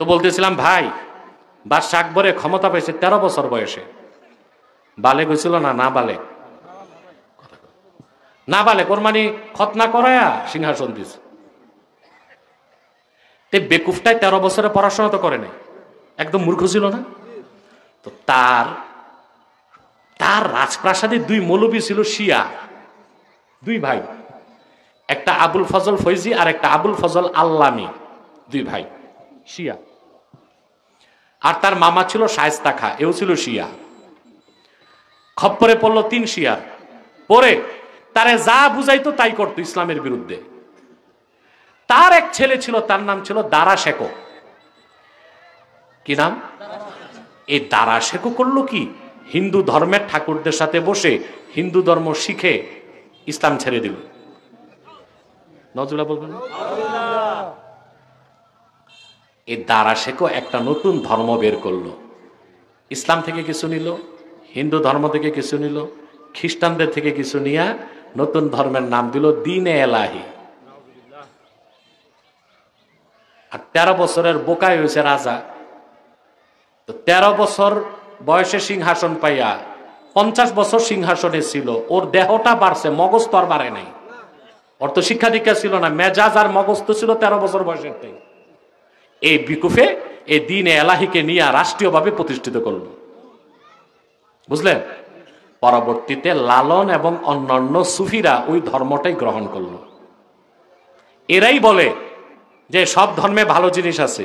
তো বলতেছিলাম ভাই, বাদশাহ আকবরে ক্ষমতা পাইছে 13 বছর বয়সে। বালে গেছিল না? না বালে, না বালে কোরবানি খতনা করায়া সিংহাসন দিছে। বেকুফটায় 13 বছরে পড়াশোনা তো করে নাই, একদম মূর্খ ছিল না? তো তার রাজপ্রাসাদে 2 মৌলবী ছিল শিয়া, 2 ভাই, একটা আবুল ফজল ফৈজি আর একটা আবুল ফজল আল্লামি, 2 ভাই শিয়া। আর তার মামা ছিল শায়েস্তা খা, এও ছিল শিয়া। খপ্পরে পড়লো 3 শিয়ার, পরে তারে যা বুঝাইতো তাই করতো ইসলামের বিরুদ্ধে। তার এক ছেলে ছিল, তার নাম ছিল দারা শেখো। কি নাম? এই দারা শেখো করলো কি, হিন্দু ধর্মের ঠাকুরদের সাথে বসে হিন্দু ধর্ম শিখে ইসলাম ছেড়ে দিল। নজরুল্লাহ বলবেন। এই দারা শেখো একটা নতুন ধর্ম বের করলো, ইসলাম থেকে কিছু নিল, হিন্দু ধর্ম থেকে কিছু নিল, খ্রিস্টানদের থেকে কিছু নিয়ে নতুন ধর্মের নাম দিল দ্বীনে এলাহি। আর 13 বছরের বোকাই হয়েছে রাজা। তো 13 বছর বয়সে সিংহাসন পাইয়া 50 বছর সিংহাসনে ছিল। ওর দেহটা বাড়ছে, মগজ তো আর বাড়ে নাই। ওর তো শিক্ষা দীক্ষা ছিল না, মেজাজ আর মগজ তো ছিল 13 বছর বয়সের। এই বিকুফে এই দ্বীনে এলাহিকে নিয়ে রাষ্ট্রীয়ভাবে প্রতিষ্ঠিত করল, বুঝলেন? পরবর্তীতে লালন এবং অন্যান্য সুফিরা ওই ধর্মটাই গ্রহণ করল। এরাই বলে যে সব ধর্মে ভালো জিনিস আছে,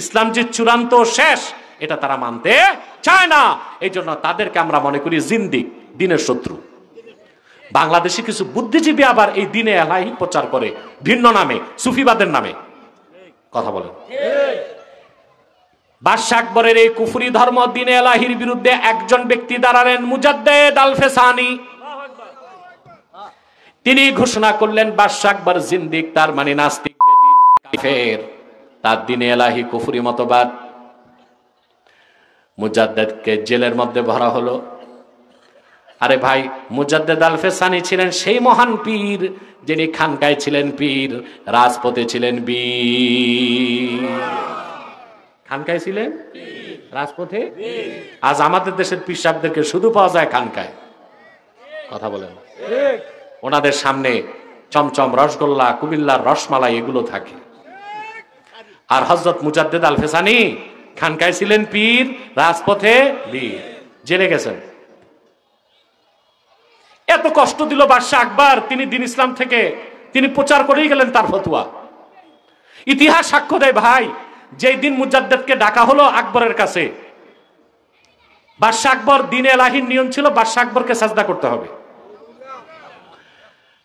ইসলাম যে চূড়ান্ত শেষ এটা তারা মানতে চায় না। এই জন্য তাদেরকে আমরা মনে করি জিন্দিক, দ্বীনের শত্রু। বাংলাদেশে কিছু বুদ্ধিজীবী আবার এই দ্বীনে এলাহি প্রচার করে ভিন্ন নামে, সুফিবাদের নামে। কথা বলেন। বাদশাহ আকবরের এই কুফরি ধর্ম দ্বীনে এলাহির বিরুদ্ধে একজন ব্যক্তি দাঁড়ালেন, মুজাদ্দেদ আল ফেসানি। তিনি ঘোষণা করলেন বাদশাহ আকবর জিন্দিক, তার মানে নাস্তিক, বেদিন, কাফের। তার দ্বীনে এলাহি কুফরি মতবাদ। মুজাদ্দেদকে জেলের মধ্যে ভরা হলো। আরে ভাই, মুজাদ্দেদ আল ফেসানি ছিলেন সেই মহান পীর যিনি খানকায় ছিলেন পীর, রাজপথে ছিলেন বীর। খানকায় ছিলেন, রাজপথে। আজ আমাদের দেশের পীর সাহেবদেরকে শুধু পাওয়া যায় খানকায়। কথা বলেন। ওনাদের সামনে চমচম, রসগোল্লা, কুমিল্লার রসমালাই এগুলো থাকে। আর হযরত মুজাদ্দেদ আল ফেসানি খানকায় ছিলেন পীর, রাজপথে বীর, জেলে গেছেন। এত কষ্ট দিল বাদশাহ আকবর, তিনি দ্বীন ইসলাম থেকে তিনি প্রচার করেই গেলেন তার ফতোয়া। ইতিহাস সাক্ষ্য দেয় ভাই, যেই দিন মুজাদ্দেদকে ডাকা হলো আকবরের কাছে, বাদশাহ আকবর দ্বীনে এলাহির নিয়ম ছিল বাদশাহ আকবরকে সাজদা করতে হবে।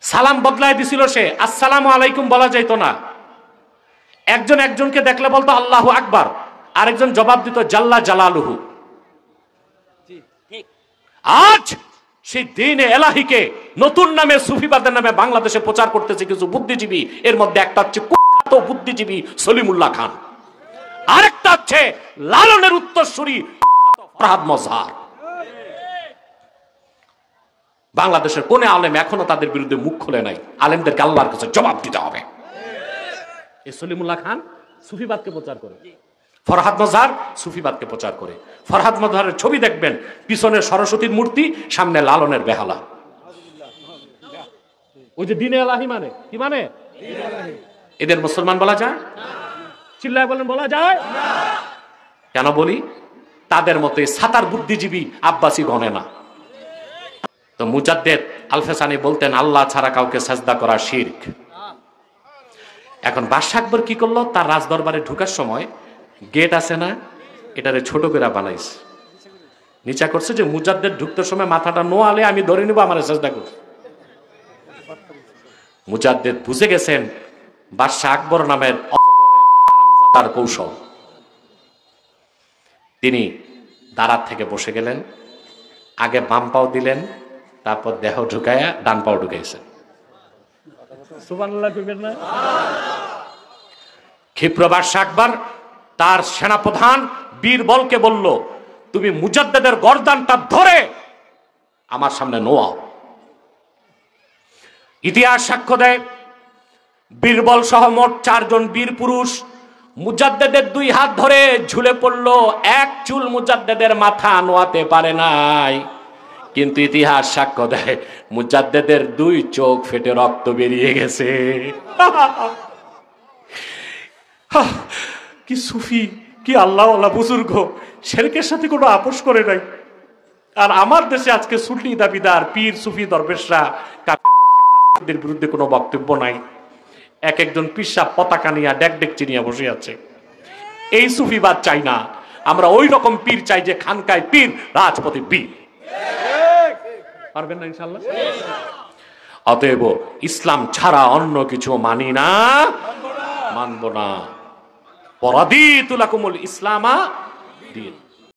সালাম বদলায় দিছিল সে, আসসালামু আলাইকুম বলা যাইতো না। একজন একজনকে দেখলে বলতো আল্লাহু আকবার, আরেকজন জবাব দিত জাল্লা জালালুহু। আজ সেই দ্বীনে এলাহিকে নতুন নামে, সুফিবাদের নামে বাংলাদেশে প্রচার করতেছে কিছু বুদ্ধিজীবী। এর মধ্যে একটা হচ্ছে কুখ্যাত বুদ্ধিজীবী সলিমুল্লাহ খান, আরেকটা হচ্ছে লালনের উত্তরসূরি ফরহাদ মজহার। বাংলাদেশের কোন আলেম এখনো তাদের বিরুদ্ধে মুখ খুলে নাই। আলেমদেরকে আল্লাহর কাছে জবাব দিতে হবে। এই সলিমুল্লাহ খান সুফিবাদকে প্রচার করে, ফরহাদ মজহার সুফিবাদকে প্রচার করে। ফরহাদ মজহারের ছবি দেখবেন, পিছনে সরস্বতীর মূর্তি, সামনে লালনের বেহালা। ওই যে দ্বীনে এলাহি মানে কি মানে? এদের মুসলমান বলা যায়? চিল্লায় বলেন, বলা যায় না। কেন বলি? তাদের মতো সাতার বুদ্ধিজীবী আব্বাসী গণে না। তো মুজাদ্দেদ আল ফেসানি বলতেন আল্লাহ ছাড়া কাউকে সাজদা করা শিরক। এখন বাদশাহ আকবর কি করলো, তার রাজদরবারে ঢুকার সময় গেট আছে না, এটারে ছোট করে বানাইছে, নিচা করছে যে মুজাদ্দেদ ঢুকতে সময় মাথাটা নোয়ালে আমি ধরে নিব, আমার সাজদা করছে। মুজাদ্দেদ বুঝে গেছেন বাদশাহ আকবর নামের তার কৌশল। তিনি দাঁড়ার থেকে বসে গেলেন, আগে বাম পাও দিলেন, তারপর দেহ ঢুকায়া ডান পাও ঢুকাইছেন। সুবহানাল্লাহ কইবেন না? ক্ষিপ্র বাদশাহ আকবর তার সেনাপ্রধান বীরবলকে বলল, তুমি মুজাদ্দেদের গর্দানটা ধরে আমার সামনে নোয়াও। ইতিহাস সাক্ষ্য দেয় বীরবল সহ মোট 4 জন বীর পুরুষ মুজাদ্দেদের 2 হাত ধরে ঝুলে পড়লো, এক চুল মুজাদ্দেদের মাথা নোয়াতে পারে নাই। কিন্তু ইতিহাস সাক্ষ্য দেয় মুজাদ্দেদের 2 চোখ ফেটে রক্ত বেরিয়ে গেছে। কি সুফি, কি আল্লাহওয়ালা বুজুর্গ, শিরকের সাথে কোনো আপোষ করে নাই। আর আমার দেশে আজকে সুন্নি দাবিদার পীর সুফি দরবেশরা কাফের মুশরিক নাস্তিকদের বিরুদ্ধে কোনো বক্তব্য নাই। এক একজন পিসা পতাকা নিয়ে ডেক ডেক চিনিয়া বসে আছে। এই সুফিবাদ চাই না, আমরা ওই রকম পীর চাই যে খানকায় পীর, রাজপথে পীর। পারবেন না ইনশাআল্লাহ? অতএব ইসলাম ছাড়া অন্য কিছু মানি না, মানব না। পরাদিতু লাকুমুল ইসলামা দীন।